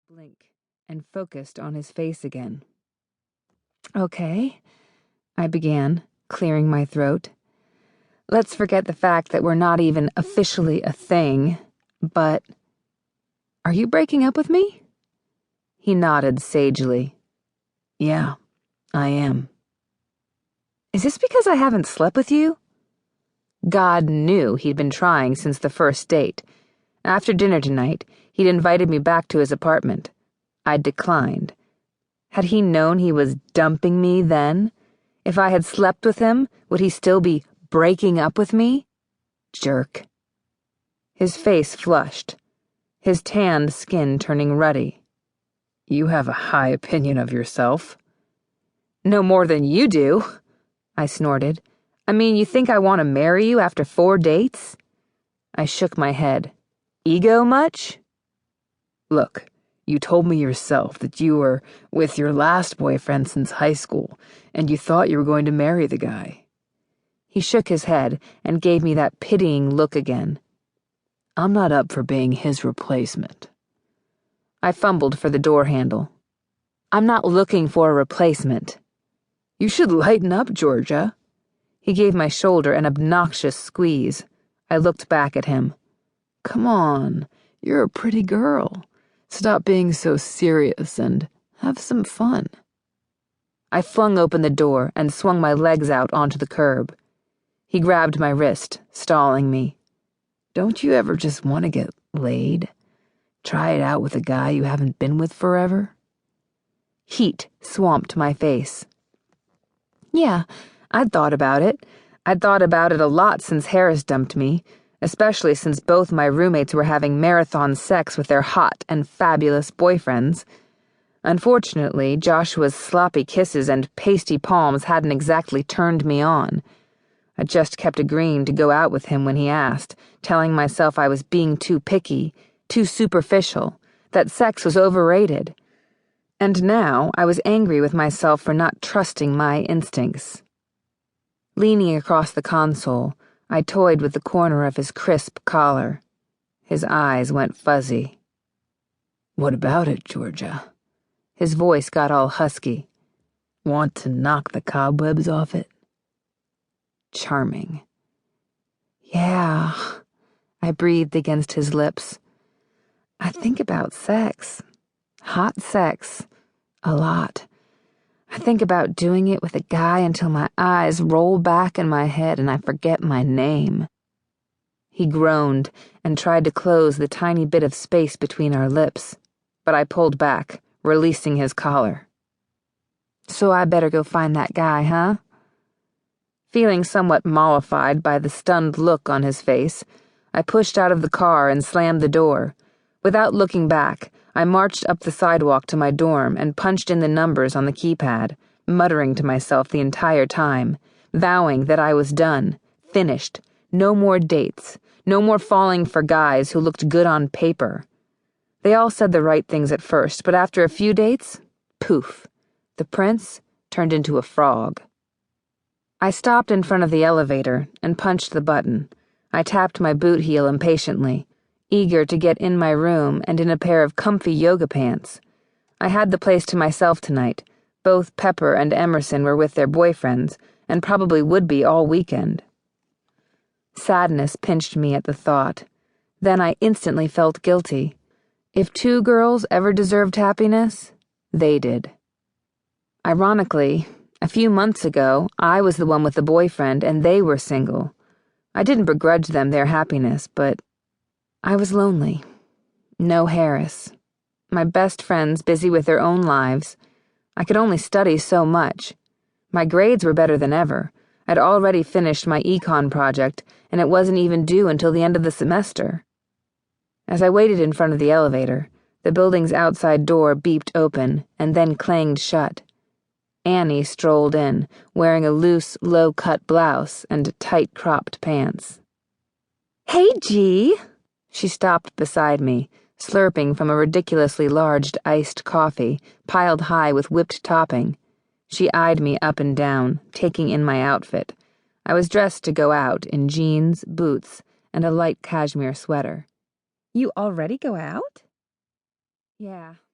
blink and focused on his face again. "Okay," I began, clearing my throat. "Let's forget the fact that we're not even officially a thing, but are you breaking up with me?" He nodded sagely. "Yeah, I am." "Is this because I haven't slept with you?" God knew he'd been trying since the first date. After dinner tonight, he'd invited me back to his apartment. I'd declined. Had he known he was dumping me then? If I had slept with him, would he still be breaking up with me? Jerk. His face flushed, his tanned skin turning ruddy. "You have a high opinion of yourself." "No more than you do," I snorted. "I mean, you think I want to marry you after 4 dates?" I shook my head. "Ego much?" "Look, you told me yourself that you were with your last boyfriend since high school, and you thought you were going to marry the guy." He shook his head and gave me that pitying look again. "I'm not up for being his replacement." I fumbled for the door handle. "I'm not looking for a replacement." "You should lighten up, Georgia." He gave my shoulder an obnoxious squeeze. I looked back at him. "Come on, you're a pretty girl. Stop being so serious and have some fun." I flung open the door and swung my legs out onto the curb. He grabbed my wrist, stalling me. "Don't you ever just want to get laid? Try it out with a guy you haven't been with forever?" Heat swamped my face. Yeah, I'd thought about it. I'd thought about it a lot since Harris dumped me, especially since both my roommates were having marathon sex with their hot and fabulous boyfriends. Unfortunately, Joshua's sloppy kisses and pasty palms hadn't exactly turned me on. I just kept agreeing to go out with him when he asked, telling myself I was being too picky, too superficial, that sex was overrated. And now I was angry with myself for not trusting my instincts. Leaning across the console, I toyed with the corner of his crisp collar. His eyes went fuzzy. "What about it, Georgia?" His voice got all husky. "Want to knock the cobwebs off it?" Charming. "Yeah," I breathed against his lips. "I think about sex. Hot sex. A lot. I think about doing it with a guy until my eyes roll back in my head and I forget my name." He groaned and tried to close the tiny bit of space between our lips, but I pulled back, releasing his collar. "So I better go find that guy, huh?" Feeling somewhat mollified by the stunned look on his face, I pushed out of the car and slammed the door. Without looking back, I marched up the sidewalk to my dorm and punched in the numbers on the keypad, muttering to myself the entire time, vowing that I was done, finished, no more dates, no more falling for guys who looked good on paper. They all said the right things at first, but after a few dates, poof, the prince turned into a frog. I stopped in front of the elevator and punched the button. I tapped my boot heel impatiently, eager to get in my room and in a pair of comfy yoga pants. I had the place to myself tonight. Both Pepper and Emerson were with their boyfriends, and probably would be all weekend. Sadness pinched me at the thought. Then I instantly felt guilty. If 2 girls ever deserved happiness, they did. Ironically, a few months ago, I was the one with the boyfriend and they were single. I didn't begrudge them their happiness, but I was lonely. No Harris. My best friends busy with their own lives. I could only study so much. My grades were better than ever. I'd already finished my econ project, and it wasn't even due until the end of the semester. As I waited in front of the elevator, the building's outside door beeped open and then clanged shut. Annie strolled in, wearing a loose, low-cut blouse and tight-cropped pants. "Hey, G!" She stopped beside me, slurping from a ridiculously large iced coffee, piled high with whipped topping. She eyed me up and down, taking in my outfit. I was dressed to go out in jeans, boots, and a light cashmere sweater. "You already go out?" "Yeah."